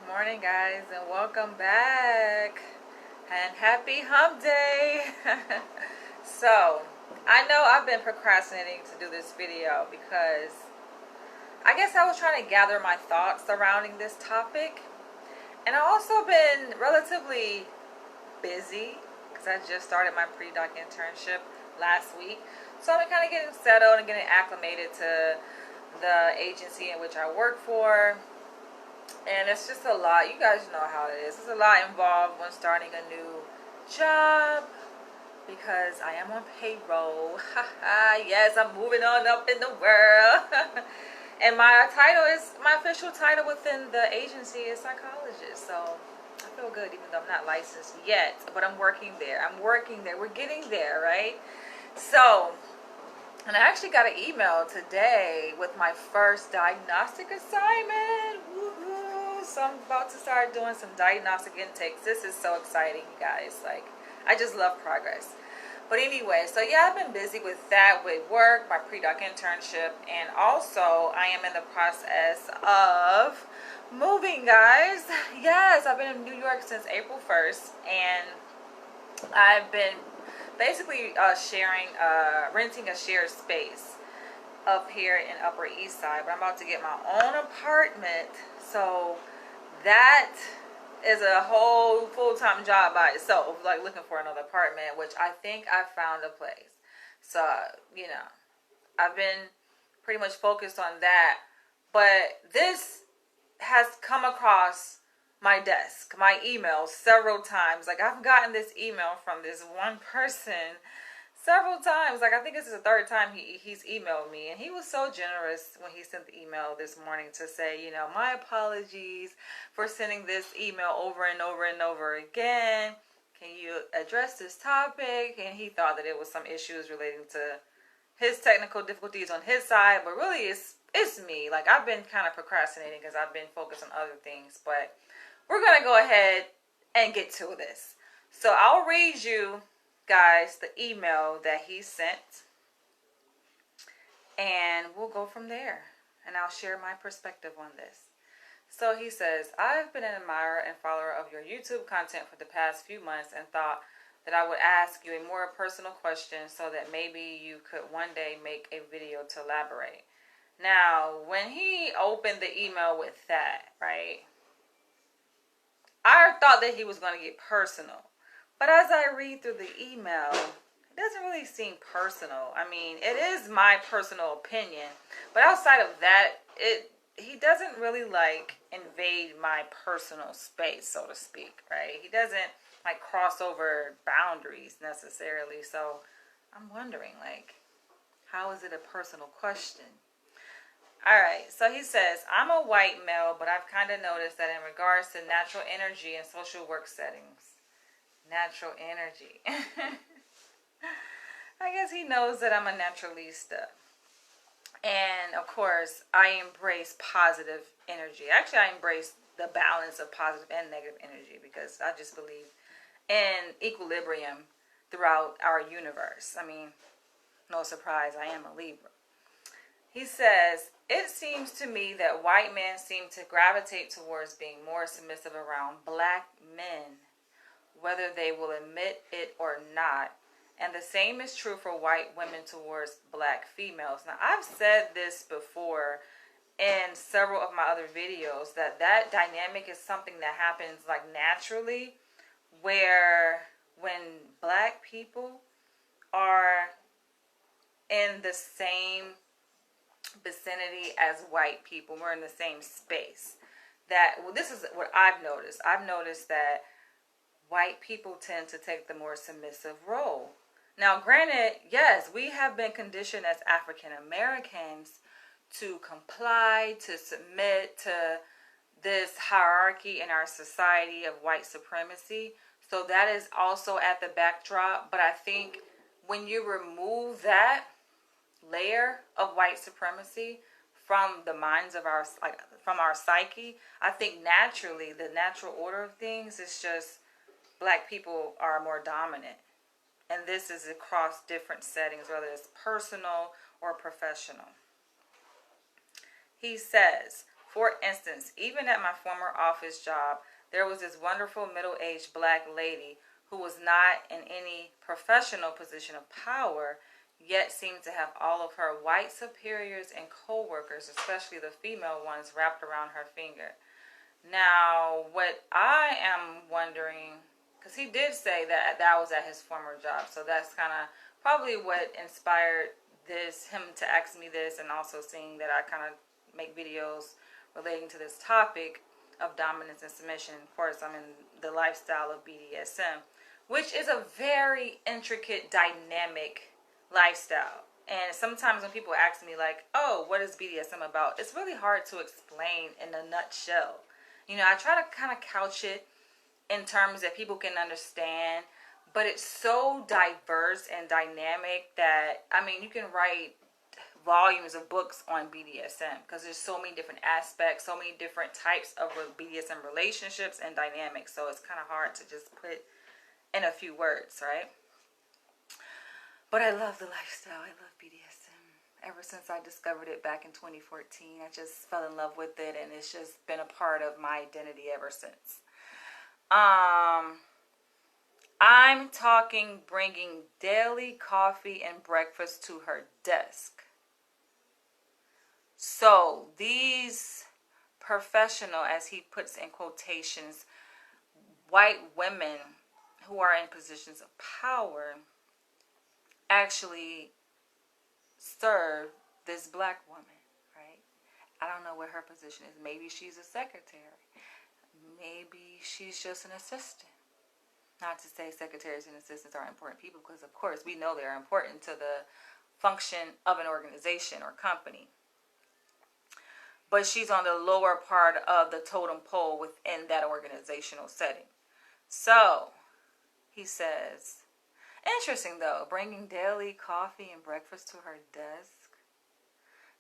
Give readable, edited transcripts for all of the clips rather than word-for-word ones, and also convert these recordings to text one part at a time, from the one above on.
morning, guys, and welcome back. And happy hump day. So, I know I've been procrastinating to do this video because I guess I was trying to gather my thoughts surrounding this topic. And I've also been relatively busy because I just started my pre-doc internship last week. So I've been kind of getting settled and getting acclimated to the agency in which I work for. And it's just a lot. You guys know how it is. There's a lot involved when starting a new job because I am on payroll. Yes, I'm moving on up in the world. And my official title within the agency is psychologist. So I feel good even though I'm not licensed yet. But I'm working there. We're getting there, right? So, and I actually got an email today with my first diagnostic assignment. Woohoo! So I'm about to start doing some diagnostic intakes. This is so exciting, you guys. Like, I just love progress. But anyway, so yeah, I've been busy with that, with work, my pre-doc internship, and also I am in the process of moving, guys. Yes, I've been in New York since April 1st, and I've been basically renting a shared space up here in Upper East Side. But I'm about to get my own apartment, so that is a whole full-time job by itself, like looking for another apartment, which I think I found a place. So, you know, I've been pretty much focused on that, but this has come across my desk, my email several times. Like, I've gotten this email from this one person several times. Like, I think this is the third time he's emailed me, and he was so generous when he sent the email this morning to say, you know, my apologies for sending this email over and over and over again. Can you address this topic? And he thought that it was some issues relating to his technical difficulties on his side, but really it's me. Like, I've been kind of procrastinating because I've been focused on other things, but we're gonna go ahead and get to this. So I'll read you guys the email that he sent, and we'll go from there, and I'll share my perspective on this. So he says, I've been an admirer and follower of your YouTube content for the past few months and thought that I would ask you a more personal question so that maybe you could one day make a video to elaborate. Now, when he opened the email with that, right, I thought that he was going to get personal. But as I read through the email, it doesn't really seem personal. I mean, it is my personal opinion. But outside of that, he doesn't really, like, invade my personal space, so to speak, right? He doesn't, like, cross over boundaries necessarily. So I'm wondering, like, how is it a personal question? Alright, so he says, I'm a white male, but I've kind of noticed that in regards to natural energy in social work settings. Natural energy. I guess he knows that I'm a naturalista. And, of course, I embrace positive energy. Actually, I embrace the balance of positive and negative energy because I just believe in equilibrium throughout our universe. I mean, no surprise, I am a Libra. He says, it seems to me that white men seem to gravitate towards being more submissive around black men, whether they will admit it or not. And the same is true for white women towards black females. Now, I've said this before in several of my other videos, that dynamic is something that happens like naturally, where when black people are in the same vicinity as white people, we're in the same space. This is what I've noticed. I've noticed that white people tend to take the more submissive role. Now, granted, yes, we have been conditioned as African Americans to comply, to submit to this hierarchy in our society of white supremacy. So that is also at the backdrop. But I think when you remove that layer of white supremacy from the minds of from our psyche, I think naturally the natural order of things is just black people are more dominant. And this is across different settings, whether it's personal or professional. He says, For instance, even at my former office job, there was this wonderful middle-aged black lady who was not in any professional position of power, yet seemed to have all of her white superiors and co-workers, especially the female ones, wrapped around her finger. Now, what I am wondering, because he did say that that was at his former job, so that's kind of probably what inspired him to ask me this, and also seeing that I kind of make videos relating to this topic of dominance and submission. Of course, I'm in the lifestyle of BDSM, which is a very intricate, dynamic lifestyle. And sometimes when people ask me like, oh, what is BDSM about? It's really hard to explain in a nutshell. You know, I try to kind of couch it in terms that people can understand, but it's so diverse and dynamic that, I mean, you can write volumes of books on BDSM because there's so many different aspects, so many different types of BDSM relationships and dynamics. So it's kind of hard to just put in a few words, right? But I love the lifestyle. I love BDSM. Ever since I discovered it back in 2014, I just fell in love with it, and it's just been a part of my identity ever since. I'm talking bringing daily coffee and breakfast to her desk. So these professional, as he puts in quotations, white women who are in positions of power actually serve this black woman, right? I don't know what her position is. Maybe she's a secretary. Maybe she's just an assistant. Not to say secretaries and assistants are important people, because of course we know they're important to the function of an organization or company. But she's on the lower part of the totem pole within that organizational setting. So, he says, interesting though, bringing daily coffee and breakfast to her desk.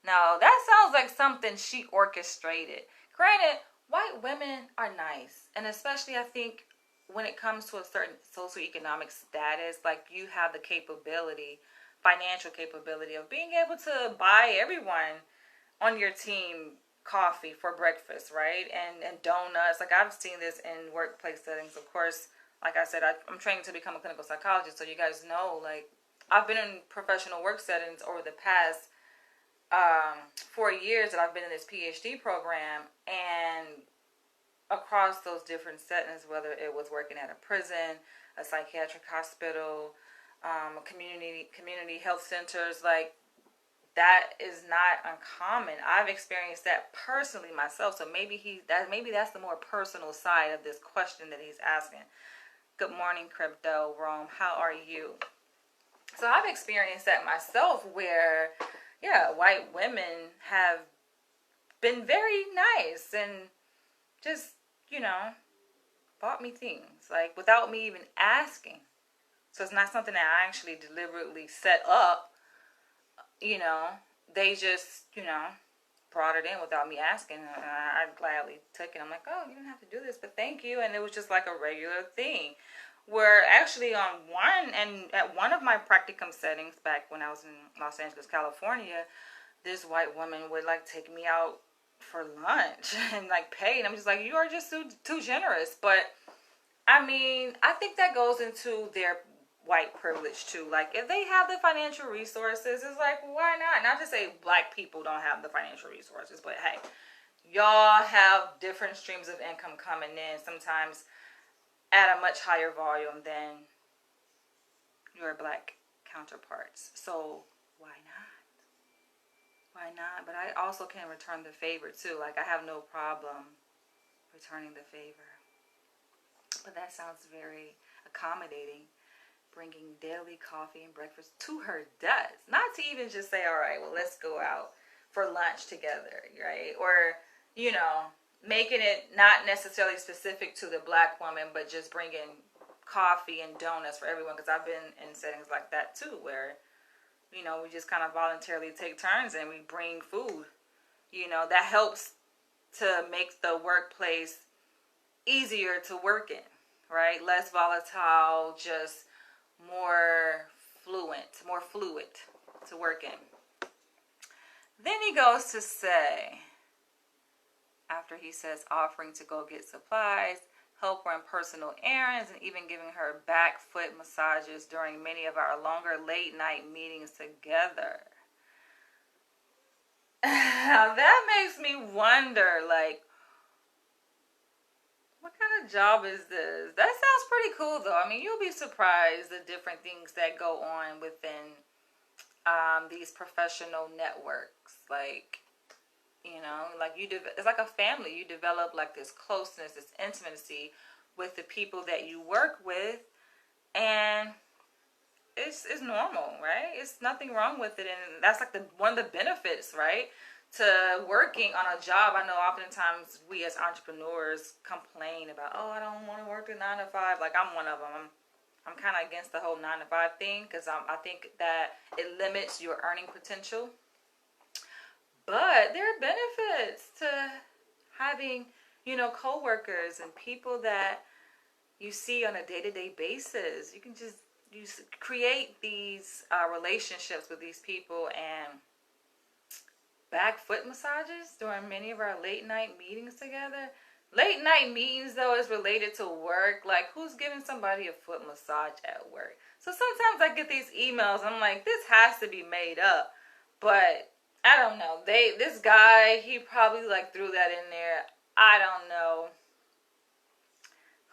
Now, that sounds like something she orchestrated. Granted, white women are nice. And especially, I think, when it comes to a certain socioeconomic status, like you have the capability, financial capability of being able to buy everyone on your team coffee for breakfast, right? And donuts. Like, I've seen this in workplace settings. Of course, like I said, I'm trained to become a clinical psychologist, so you guys know, like, I've been in professional work settings over the past 4 years that I've been in this PhD program, and across those different settings, whether it was working at a prison, a psychiatric hospital, community health centers, like, that is not uncommon. I've experienced that personally myself. So maybe that's the more personal side of this question that he's asking. Good morning, Crypto Rome. How are you? So I've experienced that myself, where, yeah, white women have been very nice and just, you know, bought me things, like, without me even asking. So it's not something that I actually deliberately set up. You know, they just, you know, brought it in without me asking. And I gladly took it. I'm like, oh, you don't have to do this, but thank you. And it was just like a regular thing. Where actually at one of my practicum settings back when I was in Los Angeles, California, this white woman would like take me out for lunch and like pay. And I'm just like, you are just too generous. But I mean, I think that goes into their white privilege too. Like, if they have the financial resources, it's like, why not? Not to say black people don't have the financial resources, but hey, y'all have different streams of income coming in, sometimes at a much higher volume than your black counterparts. So why not? Why not? But I also can return the favor too. Like, I have no problem returning the favor. But that sounds very accommodating. Bringing daily coffee and breakfast to her desk. Not to even just say, all right, well, let's go out for lunch together, right? Or, you know, making it not necessarily specific to the black woman, but just bringing coffee and donuts for everyone. Because I've been in settings like that too, where, you know, we just kind of voluntarily take turns and we bring food. You know, that helps to make the workplace easier to work in, right? Less volatile, just more fluid to work in. Then he goes to say, after he says offering to go get supplies, help run personal errands, and even giving her back foot massages during many of our longer late night meetings together. That makes me wonder, like, what kind of job is this? That sounds pretty cool, though. I mean, you'll be surprised the different things that go on within these professional networks. Like, you know, like it's like a family. You develop like this closeness, this intimacy with the people that you work with, and it's normal, right? It's nothing wrong with it, and that's like one of the benefits, right? To working on a job. I know oftentimes we as entrepreneurs complain about, oh, I don't want to work a 9 to 5. Like, I'm one of them. I'm kind of against the whole 9 to 5 thing, because I think that it limits your earning potential. But there are benefits to having, you know, coworkers and people that you see on a day-to-day basis. You can just create these relationships with these people, and back foot massages during many of our late night meetings together. Late night meetings, though, is related to work. Like, who's giving somebody a foot massage at work? So sometimes I get these emails. I'm like, this has to be made up. But I don't know. This guy, he probably like threw that in there. I don't know.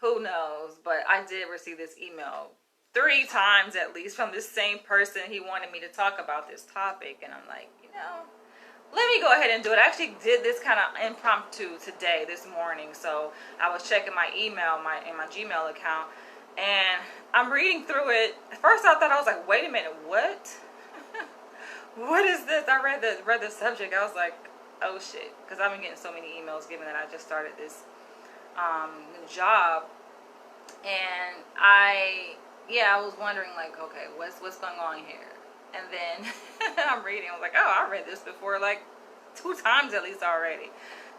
Who knows? But I did receive this email 3 times at least from this same person. He wanted me to talk about this topic, and I'm like, you know, let me go ahead and do it. I actually did this kind of impromptu today, this morning. So I was checking my email, in my Gmail account, and I'm reading through it. At first I thought, I was like, wait a minute, what? What is this? I read the subject. I was like, oh shit, because I've been getting so many emails given that I just started this new job, and I was wondering, like, okay, what's going on here? And then I'm reading. I was like, oh, I read this before like 2 times at least already.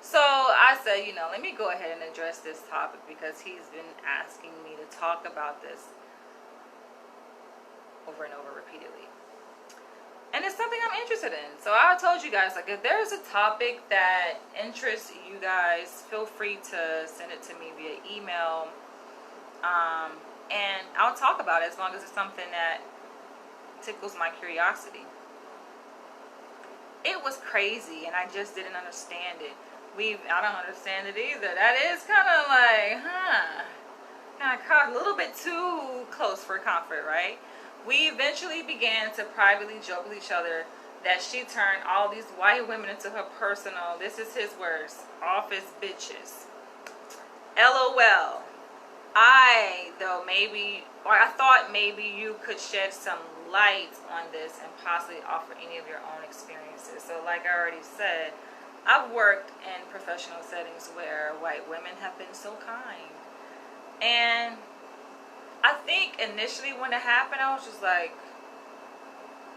So I said, you know, let me go ahead and address this topic, because he's been asking me to talk about this over and over repeatedly. And it's something I'm interested in. So I told you guys, like, if there's a topic that interests you guys, feel free to send it to me via email. And I'll talk about it, as long as it's something that tickles my curiosity. It was crazy, and I just didn't understand it. I don't understand it either. That is kind of like, kind of caught a little bit too close for comfort, right? We eventually began to privately joke with each other that she turned all these white women into her personal, this is his words, office bitches. LOL. I thought maybe you could shed some light on this and possibly offer any of your own experiences. So like I already said, I've worked in professional settings where white women have been so kind. And I think initially when it happened, I was just like,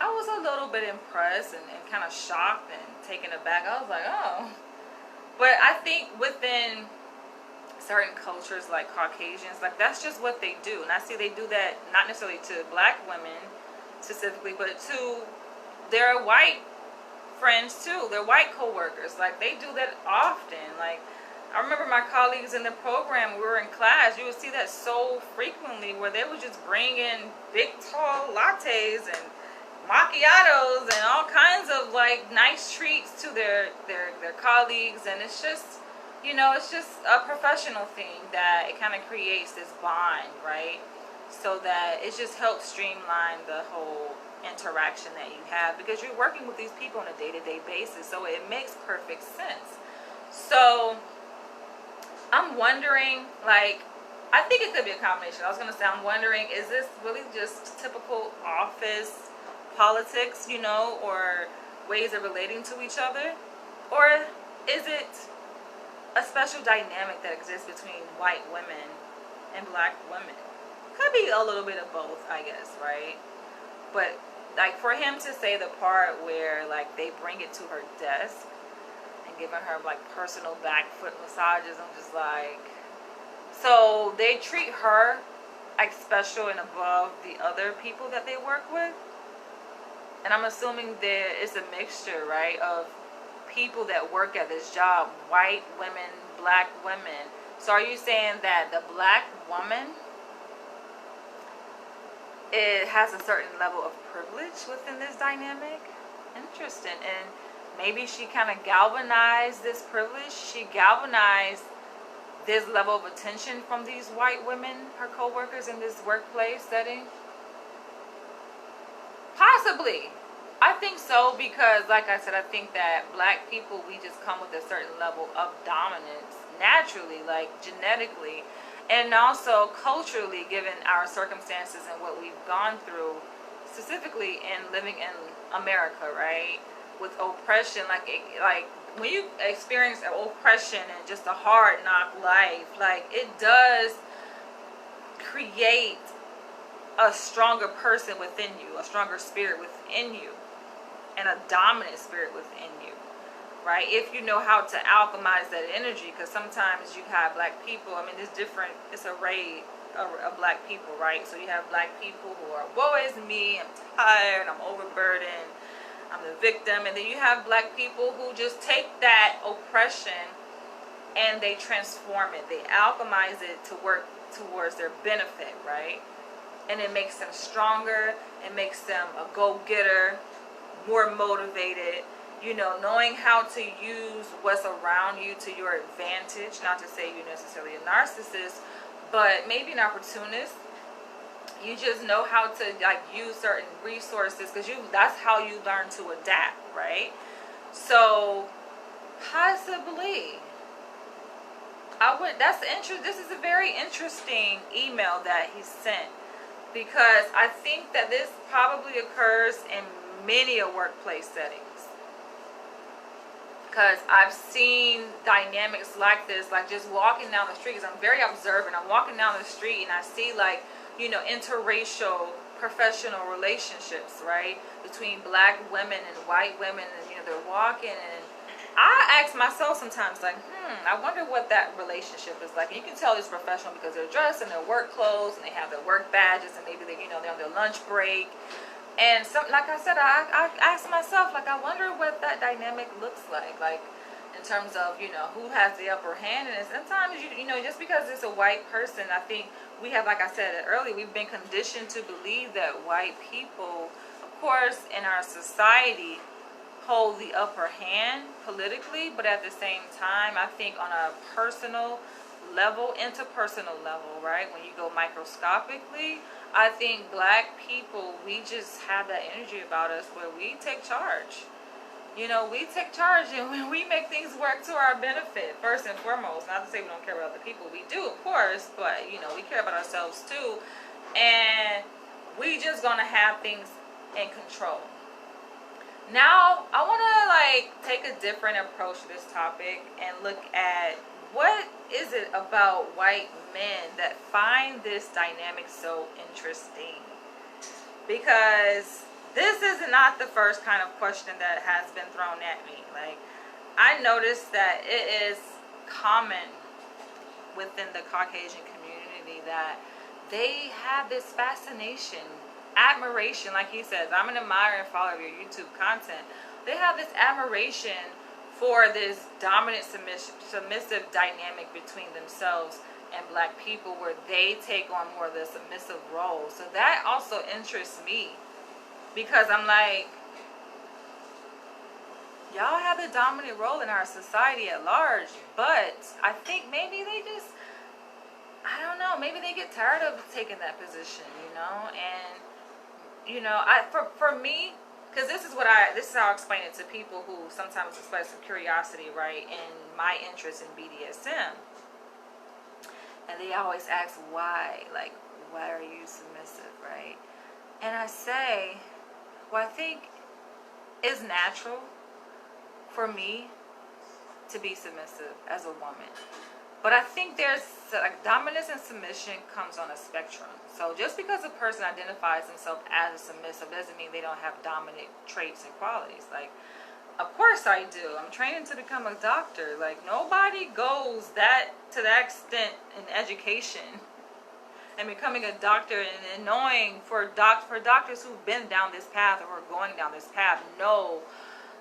I was a little bit impressed and kind of shocked and taken aback. I was like, oh. But I think within certain cultures like Caucasians, like, that's just what they do. And I see they do that not necessarily to black women specifically, but to their white friends too, their white co-workers. Like, they do that often. Like, I remember my colleagues in the program, we were in class, you would see that so frequently, where they would just bring in big tall lattes and macchiatos and all kinds of like nice treats to their colleagues. And it's just, you know, it's just a professional thing that it kind of creates this bond, right? So that it just helps streamline the whole interaction that you have, because you're working with these people on a day-to-day basis. So it makes perfect sense. So I'm wondering, like, I think it could be a combination. I was going to say, I'm wondering, is this really just typical office politics, you know, or ways of relating to each other? Or is it a special dynamic that exists between white women and black women? Could be a little bit of both, I guess, right? But like, for him to say the part where like they bring it to her desk and giving her like personal back foot massages, I'm just like, so they treat her like special and above the other people that they work with. And I'm assuming there is a mixture, right, of people that work at this job, white women, black women. So are you saying that the black woman, it has a certain level of privilege within this dynamic? Interesting. And maybe she kind of galvanized this privilege. She galvanized this level of attention from these white women, her co-workers in this workplace setting. Possibly. I think so, because like I said, I think that black people, we just come with a certain level of dominance naturally, like genetically, and also culturally, given our circumstances and what we've gone through, specifically in living in America, right? With oppression, like when you experience oppression and just a hard knock life, like it does create a stronger person within you, a stronger spirit within you, and a dominant spirit within you, right? If you know how to alchemize that energy, because sometimes you have black people, I mean, it's different, it's an array of black people, right? So you have black people who are, woe is me, I'm tired, I'm overburdened, I'm the victim. And then you have black people who just take that oppression and they transform it, they alchemize it to work towards their benefit, right? And it makes them stronger, it makes them a go-getter, more motivated, you know, knowing how to use what's around you to your advantage. Not to say you're necessarily a narcissist, but maybe an opportunist. You just know how to like use certain resources, because that's how you learn to adapt, right? So possibly this is a very interesting email that he sent, because I think that this probably occurs in many a workplace settings, because I've seen dynamics like this, like just walking down the street, because I'm very observant. I'm walking down the street and I see, like, you know, interracial professional relationships, right, between black women and white women, and you know, they're walking, and I ask myself sometimes, like, I wonder what that relationship is like. And you can tell it's professional because they're dressed in their work clothes and they have their work badges, and maybe they, you know, they're on their lunch break. And like I said, I ask myself, like, I wonder what that dynamic looks like in terms of, you know, who has the upper hand. And sometimes, you know, just because it's a white person, I think we have, like I said earlier, we've been conditioned to believe that white people, of course, in our society, hold the upper hand politically, but at the same time, I think on a personal level, interpersonal level, right, when you go microscopically, I think black people, we just have that energy about us where we take charge. You know, we take charge, and when we make things work to our benefit, first and foremost. Not to say we don't care about other people, we do, of course, but, you know, we care about ourselves too, and we just gonna have things in control. Now, I want to, like, take a different approach to this topic and look at what is it about white men that find this dynamic so interesting? Because this is not the first kind of question that has been thrown at me. Like, I noticed that it is common within the Caucasian community that they have this fascination, admiration, like he says, I'm an admirer and follower of your YouTube content. They have this admiration for this dominant submissive dynamic between themselves and black people, where they take on more of the submissive role. So that also interests me, because I'm like, y'all have a dominant role in our society at large, but I think maybe they just, I don't know, maybe they get tired of taking that position, you know. And you know, for me, because this is how I explain it to people who sometimes express curiosity, right, in my interest in BDSM. And they always ask why, like, why are you submissive, right? And I say, well, I think it's natural for me to be submissive as a woman. But I think there's, like, dominance and submission comes on a spectrum. So just because a person identifies themselves as a submissive doesn't mean they don't have dominant traits and qualities. Like, of course I do. I'm training to become a doctor. Like, nobody goes to that extent in education and becoming a doctor, and knowing for doctors who've been down this path or are going down this path, know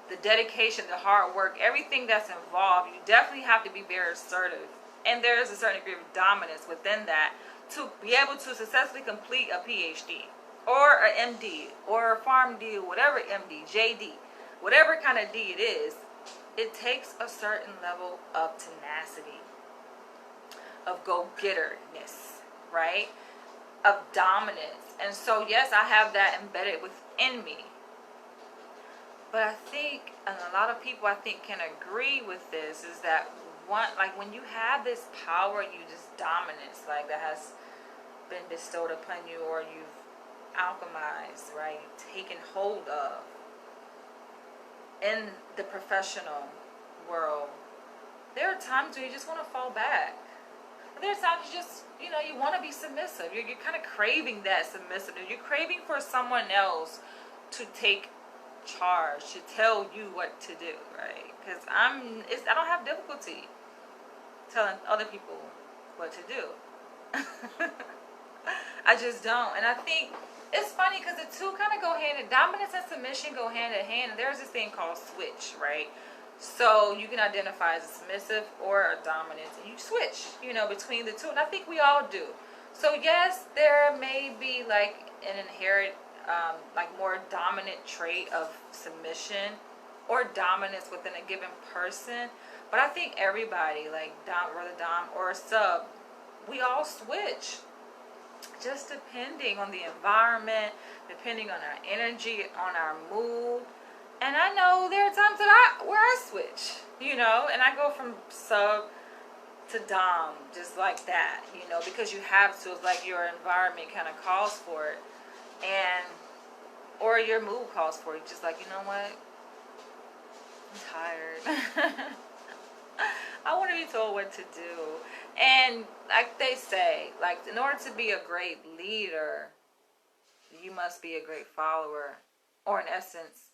the dedication, the hard work, everything that's involved, you definitely have to be very assertive. And there is a certain degree of dominance within that to be able to successfully complete a PhD or an MD or a PharmD, whatever MD, JD, whatever kind of D it is. It takes a certain level of tenacity, of go-getterness, right? Of dominance. And so, yes, I have that embedded within me. But I think, and a lot of people I think can agree with this, is that like when you have this power, you just dominance, like that has been bestowed upon you, or you've alchemized, right? Taken hold of in the professional world. There are times where you just want to fall back. There are times you just, you want to be submissive. You're kind of craving that submissiveness. You're craving for someone else to take charge, to tell you what to do, right? Because I don't have difficulty telling other people what to do. I just don't. And I think it's funny because the two kind of go hand in, dominance and submission go hand in hand. And there's this thing called switch, right? So you can identify as a submissive or a dominant, and you switch, between the two. And I think we all do. So yes, there may be like an inherent, like more dominant trait of submission or dominance within a given person. But I think everybody, like whether dom or sub, we all switch. Just depending on the environment, depending on our energy, on our mood. And I know there are times that where I switch, and I go from sub to dom, just like that, because you have to. It's like your environment kind of calls for it, or your mood calls for it. Just like, you know what, I'm tired. I want to be told what to do. And like they say, like in order to be a great leader, you must be a great follower. Or in essence,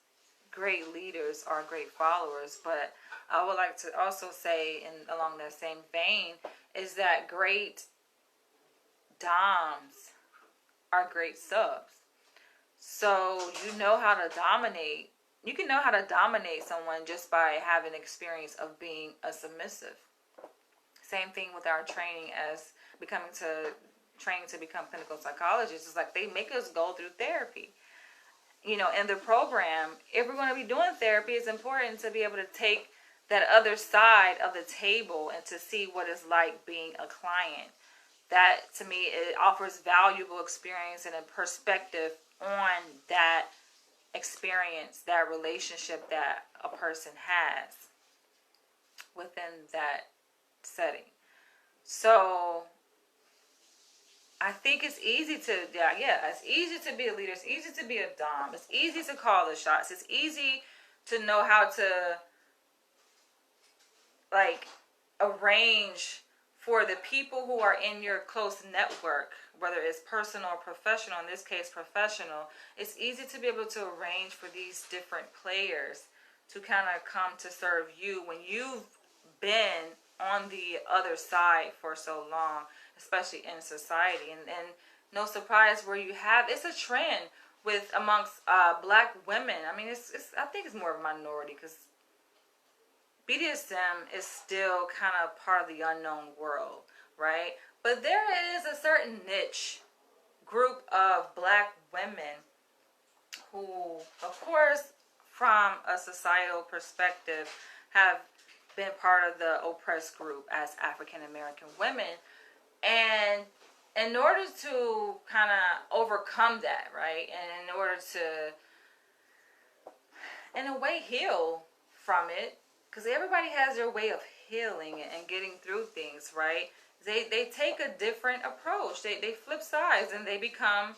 great leaders are great followers. But I would like to also say, along that same vein, is that great doms are great subs. So you know how to dominate. You can know how to dominate someone just by having experience of being a submissive. Same thing with our training as training to become clinical psychologists. It's like they make us go through therapy. In the program, if we're going to be doing therapy, it's important to be able to take that other side of the table and to see what it's like being a client. That, to me, it offers valuable experience and a perspective on that experience, that relationship that a person has within that setting. So I think it's easy to, it's easy to be a leader. It's easy to be a dom. It's easy to call the shots. It's easy to know how to like arrange for the people who are in your close network, whether it's personal or professional, in this case professional. It's easy to be able to arrange for these different players to kind of come to serve you when you've been on the other side for so long, especially in society. And no surprise where you have, it's a trend with amongst black women. I mean, I think it's more of a minority because BDSM is still kind of part of the unknown world, right? But there is a certain niche group of black women who, of course, from a societal perspective, have been part of the oppressed group as African American women. And in order to kind of overcome that, right, and in order to, in a way, heal from it, because everybody has their way of healing and getting through things, right? They take a different approach. They flip sides and they become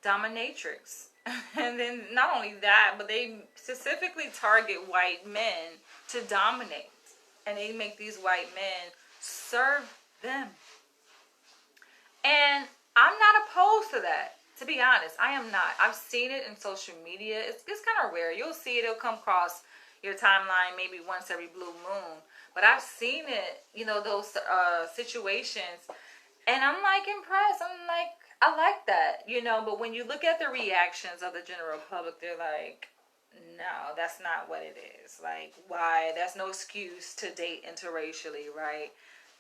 dominatrix. And then not only that, but they specifically target white men to dominate. And they make these white men serve them. And I'm not opposed to that. To be honest, I am not. I've seen it in social media. It's kind of rare. You'll see it. It'll come across your timeline maybe once every blue moon. But I've seen it, those situations. And I'm like impressed. I'm like, I like that, But when you look at the reactions of the general public, they're like, No, that's not what it is. Like, why? There's no excuse to date interracially, right?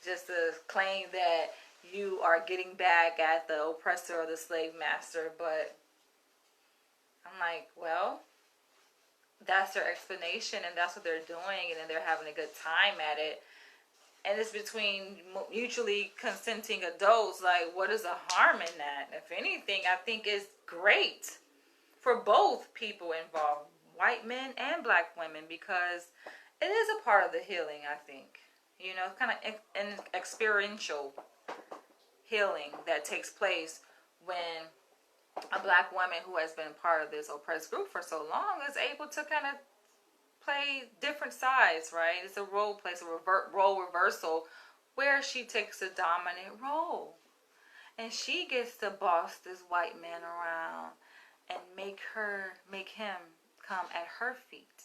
Just to claim that you are getting back at the oppressor or the slave master. But I'm like, well, that's their explanation, and that's what they're doing, and then they're having a good time at it. And it's between mutually consenting adults. Like, what is the harm in that? If anything, I think it's great for both people involved, white men and black women, because it is a part of the healing, I think. You know, kind of an experiential healing that takes place when a black woman who has been part of this oppressed group for so long is able to kind of play different sides, right? It's a role play, it's a role reversal where she takes a dominant role. And she gets to boss this white man around and make him come at her feet.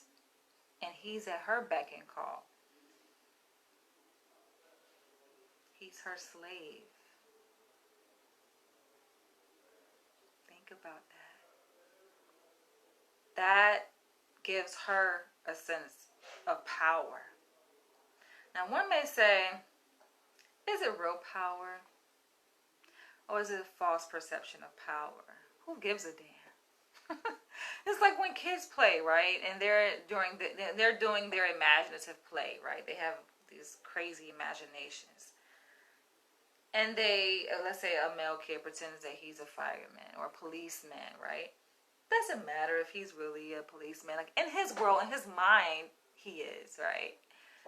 And he's at her beck and call. He's her slave. Think about that. That gives her a sense of power. Now, one may say, is it real power? Or is it a false perception of power? Who gives a damn? It's like when kids play, right? And they're doing their imaginative play, right? They have these crazy imaginations. And they, let's say a male kid pretends that he's a fireman or a policeman, right? Doesn't matter if he's really a policeman. Like, in his world, in his mind, he is, right?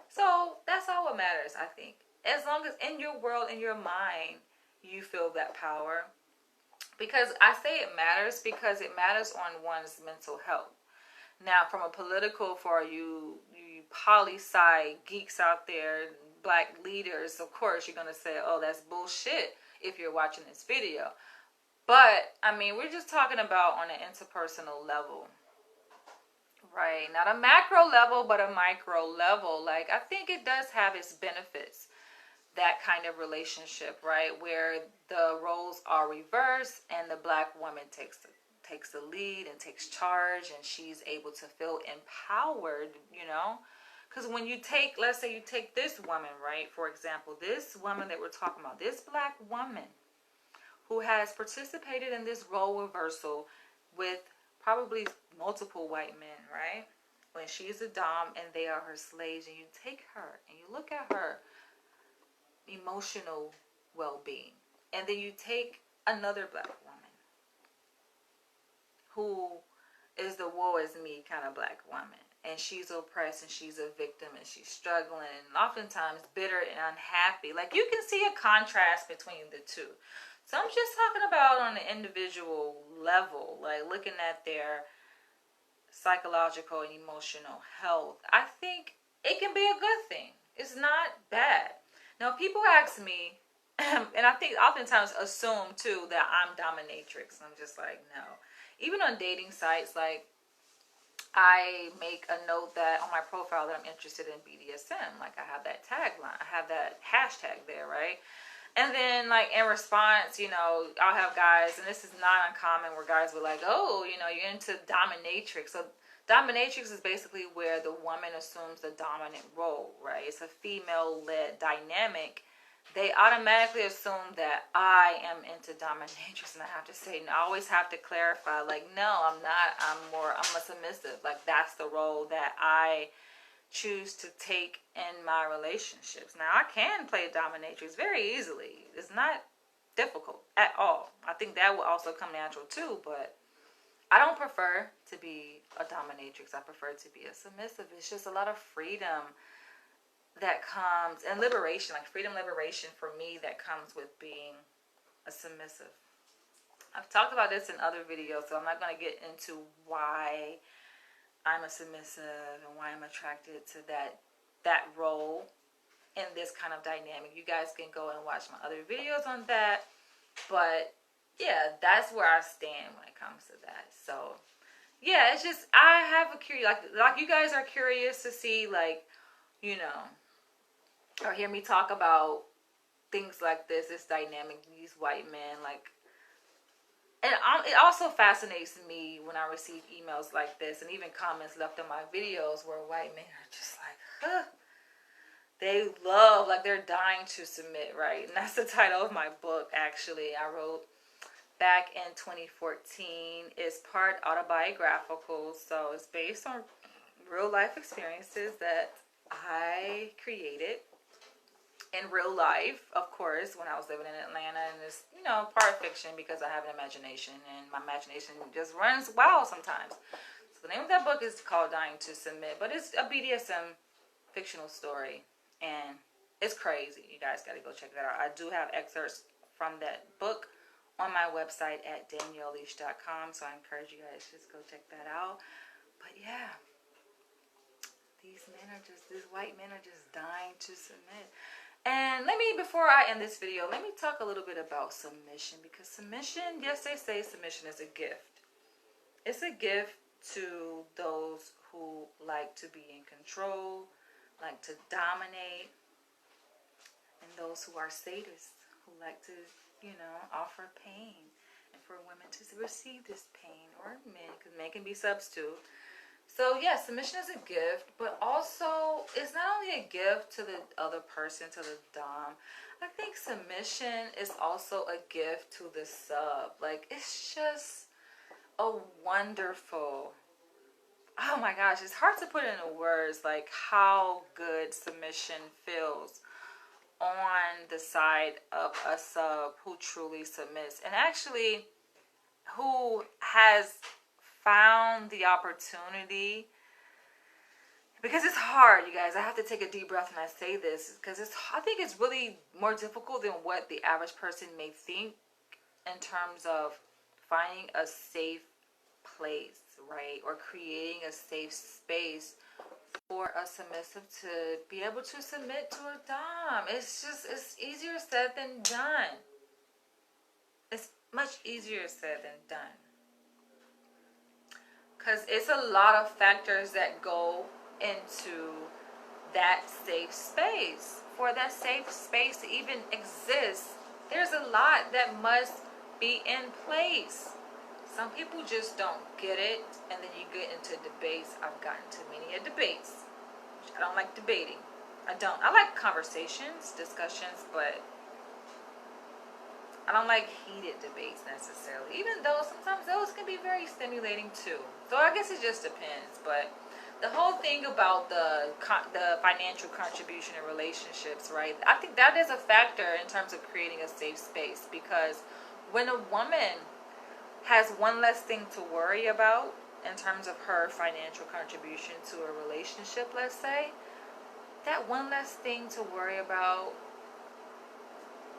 So that's all what matters, I think. As long as in your world, in your mind, you feel that power. Because I say it matters because it matters on one's mental health. Now, from a political, for you poli-sci geeks out there, black leaders, of course, you're going to say, oh, that's bullshit if you're watching this video. But, I mean, we're just talking about on an interpersonal level, right? Not a macro level, but a micro level. Like, I think it does have its benefits, that kind of relationship, right? Where the roles are reversed and the black woman takes the lead and takes charge, and she's able to feel empowered, you know? Because when you take, let's say you take this woman, right? For example, this woman that we're talking about, this black woman who has participated in this role reversal with probably multiple white men, right? When she's a dom and they are her slaves, and you take her and you look at her emotional well-being, and then you take another black woman who is the woe is me kind of black woman, and she's oppressed and she's a victim and she's struggling and oftentimes bitter and unhappy. Like, you can see a contrast between the two. So I'm just talking about on an individual level, like looking at their psychological and emotional health. I think it can be a good thing. It's not bad. Now, people ask me, and I think oftentimes assume too that I'm dominatrix. I'm just like, no. Even on dating sites, like, I make a note that on my profile that I'm interested in BDSM. Like, I have that tagline, I have that hashtag there, right? And then, like, in response, you know, I'll have guys, and this is not uncommon, where guys were like, oh, you know, you're into dominatrix. So dominatrix is basically where the woman assumes the dominant role, right? It's a female-led dynamic. They automatically assume that I am into dominatrix, and I have to say, I always have to clarify, like, no, I'm not. I'm a submissive. Like, that's the role that I choose to take in my relationships. Now, I can play dominatrix very easily. It's not difficult at all. I think that will also come natural too, but I don't prefer to be a dominatrix. I prefer to be a submissive. It's just a lot of freedom that comes, and liberation, like liberation for me, that comes with being a submissive. I've talked about this in other videos, so I'm not going to get into why I'm a submissive and why I'm attracted to that role in this kind of dynamic. You guys can go and watch my other videos on that. But yeah, that's where I stand when it comes to that. So yeah, it's just, I have a curiosity, like you guys are curious to see, like, you know, or hear me talk about things like this dynamic, these white men. Like, And it also fascinates me when I receive emails like this, and even comments left on my videos where white men are just like, huh. They love, like they're dying to submit, right? And that's the title of my book, actually. I wrote back in 2014. It's part autobiographical, so it's based on real life experiences that I created in real life, of course, when I was living in Atlanta. And it's, part fiction because I have an imagination, and my imagination just runs wild sometimes. So the name of that book is called Dying to Submit, but it's a BDSM fictional story, and it's crazy. You guys got to go check that out. I do have excerpts from that book on my website at danielleleash.com, so I encourage you guys just go check that out. But yeah, these white men are just dying to submit. And before I end this video, let me talk a little bit about submission, because submission, yes, they say submission is a gift. It's a gift to those who like to be in control, like to dominate, and those who are sadists, who like to, offer pain, and for women to receive this pain, or men, because men can be subs too. So yeah, submission is a gift, but also it's not only a gift to the other person, to the dom. I think submission is also a gift to the sub. Like, it's just a wonderful, oh my gosh, it's hard to put into words, like how good submission feels on the side of a sub who truly submits, and actually who has found the opportunity, because it's hard, you guys. I have to take a deep breath when I say this, because I think it's really more difficult than what the average person may think, in terms of finding a safe place, right? Or creating a safe space for a submissive to be able to submit to a dom. It's easier said than done. It's much easier said than done. Because it's a lot of factors that go into that safe space. For that safe space to even exist, there's a lot that must be in place. Some people just don't get it, and then you get into debates. I've gotten to many debates. I don't like debating. I like conversations, discussions, but I don't like heated debates necessarily, even though sometimes those can be very stimulating too. So I guess it just depends. But the whole thing about the financial contribution in relationships, right? I think that is a factor in terms of creating a safe space, because when a woman has one less thing to worry about in terms of her financial contribution to a relationship, let's say, that one less thing to worry about,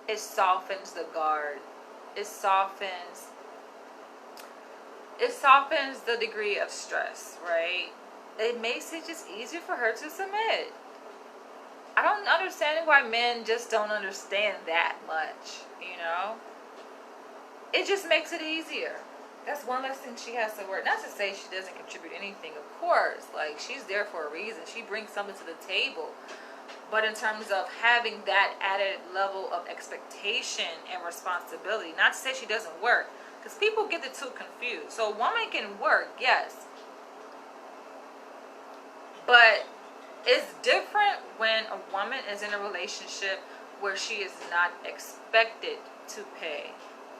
it softens the guard. It softens the degree of stress, right? It makes it just easier for her to submit. I don't understand why men just don't understand that much, It just makes it easier. That's one less thing she has to work. Not to say she doesn't contribute anything, of course. Like, she's there for a reason. She brings something to the table. But in terms of having that added level of expectation and responsibility, not to say she doesn't work, because people get the two confused. So a woman can work, yes. But it's different when a woman is in a relationship where she is not expected to pay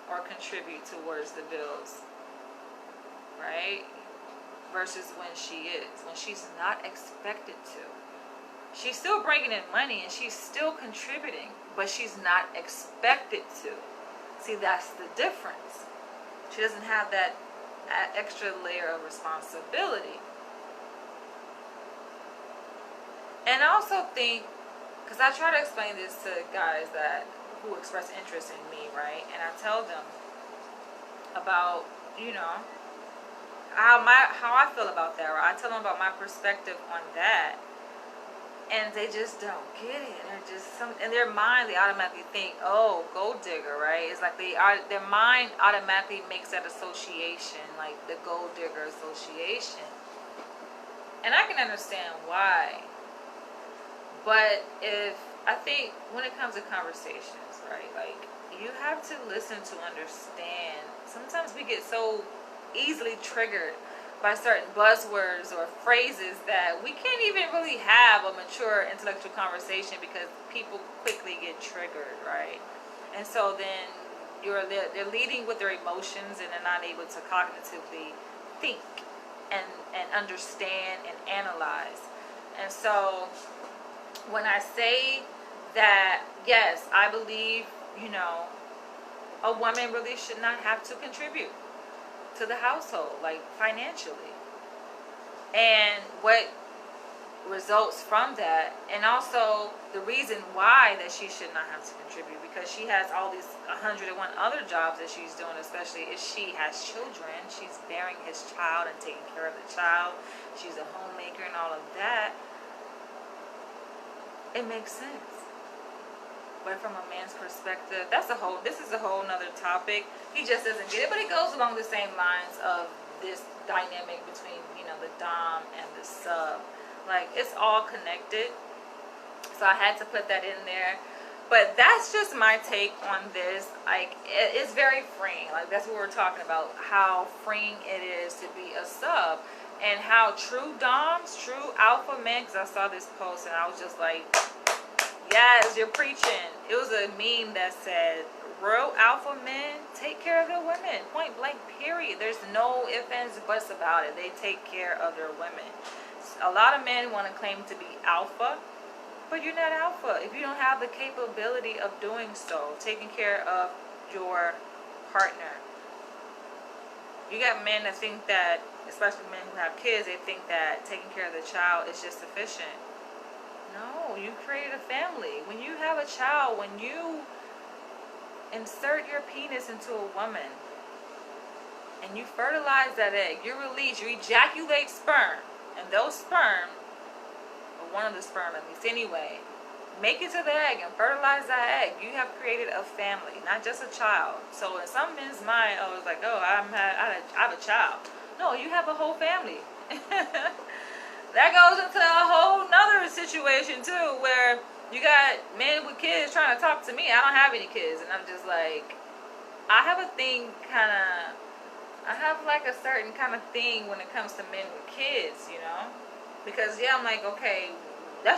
or contribute towards the bills, right? Versus when she is. When she's not expected to. She's still bringing in money and she's still contributing, but she's not expected to. See, that's the difference. She doesn't have that extra layer of responsibility. And I also think, because I try to explain this to guys who express interest in me, right? And I tell them about, how I feel about that, right? I tell them about my perspective on that. And they just don't get it. In their mind, they automatically think, oh, gold digger, right? It's like their mind automatically makes that association, like the gold digger association. And I can understand why. But if I think when it comes to conversations, right, like, you have to listen to understand. Sometimes we get so easily triggered by certain buzzwords or phrases that we can't even really have a mature intellectual conversation because people quickly get triggered, right? And so then they're leading with their emotions, and they're not able to cognitively think and understand and analyze. And so when I say that, yes, I believe, a woman really should not have to contribute to the household, like financially. And what results from that, and also the reason why that she should not have to contribute, because she has all these 101 other jobs that she's doing, especially if she has children. She's bearing his child and taking care of the child. She's a homemaker and all of that. It makes sense. But from a man's perspective, this is a whole nother topic. He just doesn't get it, but it goes along the same lines of this dynamic between, the dom and the sub. Like, it's all connected. So I had to put that in there. But that's just my take on this. Like, it's very freeing. Like, that's what we're talking about. How freeing it is to be a sub. And how true doms, true alpha men, because I saw this post and I was just like, yes, you're preaching. It was a meme that said, real alpha men take care of their women. Point blank, period. There's no ifs, ands, buts about it. They take care of their women. A lot of men want to claim to be alpha, but you're not alpha if you don't have the capability of doing so, taking care of your partner. You got men that think that, especially men who have kids, they think that taking care of the child is just sufficient. No, you created a family. When you have a child, when you insert your penis into a woman and you fertilize that egg, you ejaculate sperm, and those sperm, or one of the sperm at least anyway, make it to the egg and fertilize that egg. You have created a family, not just a child. So in some men's mind, it's like, I have a child. No, you have a whole family. That goes into a whole nother situation too, where you got men with kids trying to talk to me. I don't have any kids, and I'm just like, I have like a certain kind of thing when it comes to men with kids, because I'm like, okay,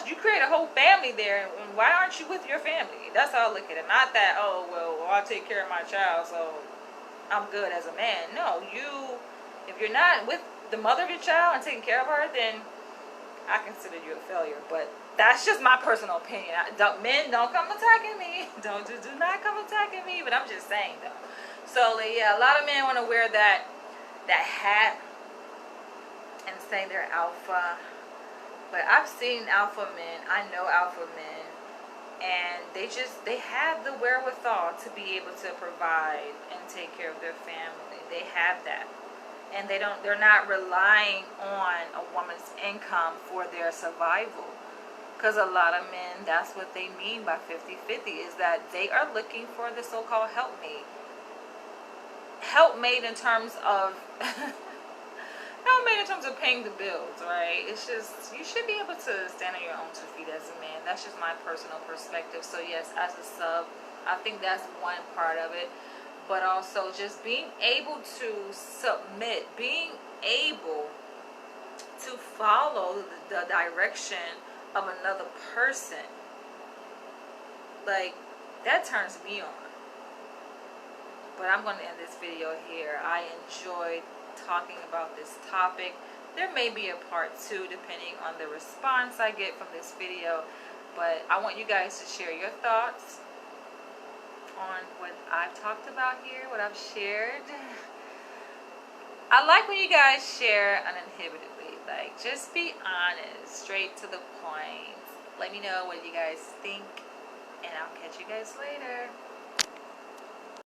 you create a whole family there, and why aren't you with your family? That's how I look at it. Not that, I'll take care of my child, so I'm good as a man. No, if you're not with the mother of your child and taking care of her, then I consider you a failure. But that's just my personal opinion. Men, don't come attacking me. Do not come attacking me. But I'm just saying, though. So yeah, a lot of men want to wear that hat and say they're alpha. But I've seen alpha men. I know alpha men, and they have the wherewithal to be able to provide and take care of their family. They have that. And they're not relying on a woman's income for their survival. Because a lot of men, that's what they mean by 50-50, is that they are looking for the so-called helpmate. Helpmate in terms of paying the bills, right? It's just, you should be able to stand on your own 2 feet as a man. That's just my personal perspective. So yes, as a sub, I think that's one part of it. But also just being able to submit, being able to follow the direction of another person. Like, that turns me on. But I'm going to end this video here. I enjoyed talking about this topic. There may be a part 2 depending on the response I get from this video. But I want you guys to share your thoughts on what I've talked about here, what I've shared. I like when you guys share uninhibitedly. Like, just be honest, straight to the point. Let me know what you guys think, and I'll catch you guys later.